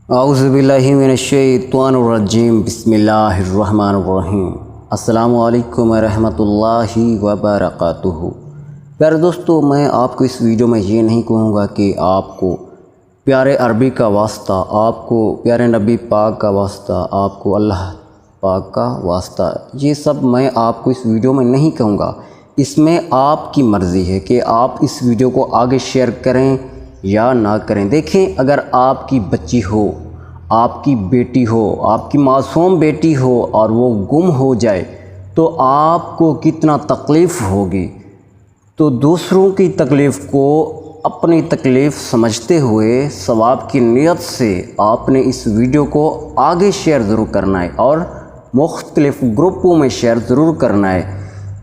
औज़ुबिल्लाहि मिनश्शैतानिर्रजीम बिस्मिल्लाहिर्रहमानिर्रहीम। अस्सलामु अलैकुम रहमतुल्लाहि व बरकातुहू। प्यारे दोस्तों, मैं आपको इस वीडियो में ये नहीं कहूँगा कि आपको प्यारे अरबी का वास्ता, आपको प्यारे नबी पाक का वास्ता, आपको अल्लाह पाक का वास्ता, ये सब मैं आपको इस वीडियो में नहीं कहूँगा। इसमें आपकी मर्ज़ी है कि आप इस वीडियो को आगे शेयर करें या ना करें। देखें, अगर आपकी बच्ची हो, आपकी बेटी हो, आपकी मासूम बेटी हो और वो गुम हो जाए तो आपको कितना तकलीफ़ होगी। तो दूसरों की तकलीफ़ को अपनी तकलीफ़ समझते हुए सवाब की नीयत से आपने इस वीडियो को आगे शेयर ज़रूर करना है और मुख्तलिफ़ ग्रुपों में शेयर ज़रूर करना है।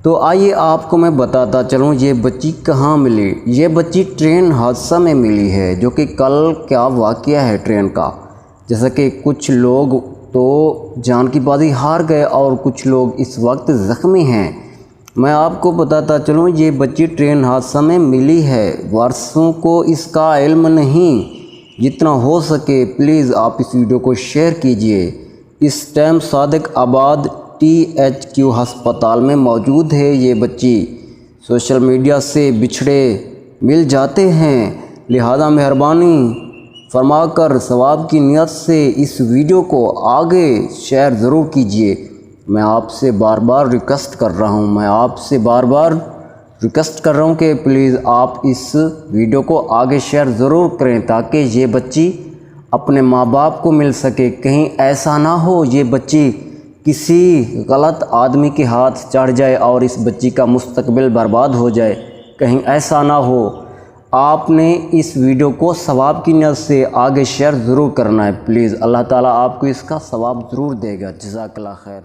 तो आइए आपको मैं बताता चलूँ ये बच्ची कहाँ मिली। ये बच्ची ट्रेन हादसा में मिली है, जो कि कल क्या वाक़या है ट्रेन का। जैसा कि कुछ लोग तो जान की बाजी हार गए और कुछ लोग इस वक्त ज़ख्मी हैं। मैं आपको बताता चलूँ ये बच्ची ट्रेन हादसा में मिली है। वारसों को इसका इल्म नहीं। जितना हो सके प्लीज़ आप इस वीडियो को शेयर कीजिए। इस टाइम सादिक आबाद THQ हस्पताल में मौजूद है। ये बच्ची सोशल मीडिया से बिछड़े मिल जाते हैं, लिहाजा मेहरबानी फरमाकर सवाब की नियत से इस वीडियो को आगे शेयर ज़रूर कीजिए। मैं आपसे बार बार रिक्वेस्ट कर रहा हूँ, कि प्लीज़ आप इस वीडियो को आगे शेयर ज़रूर करें ताकि ये बच्ची अपने माँ बाप को मिल सके। कहीं ऐसा ना हो ये बच्ची किसी गलत आदमी के हाथ चढ़ जाए और इस बच्ची का मुस्तकबिल बर्बाद हो जाए। कहीं ऐसा ना हो। आपने इस वीडियो को सवाब की नियत से आगे शेयर ज़रूर करना है। प्लीज़, अल्लाह ताला आपको इसका सवाब ज़रूर देगा। जज़ाकल्लाह खैर।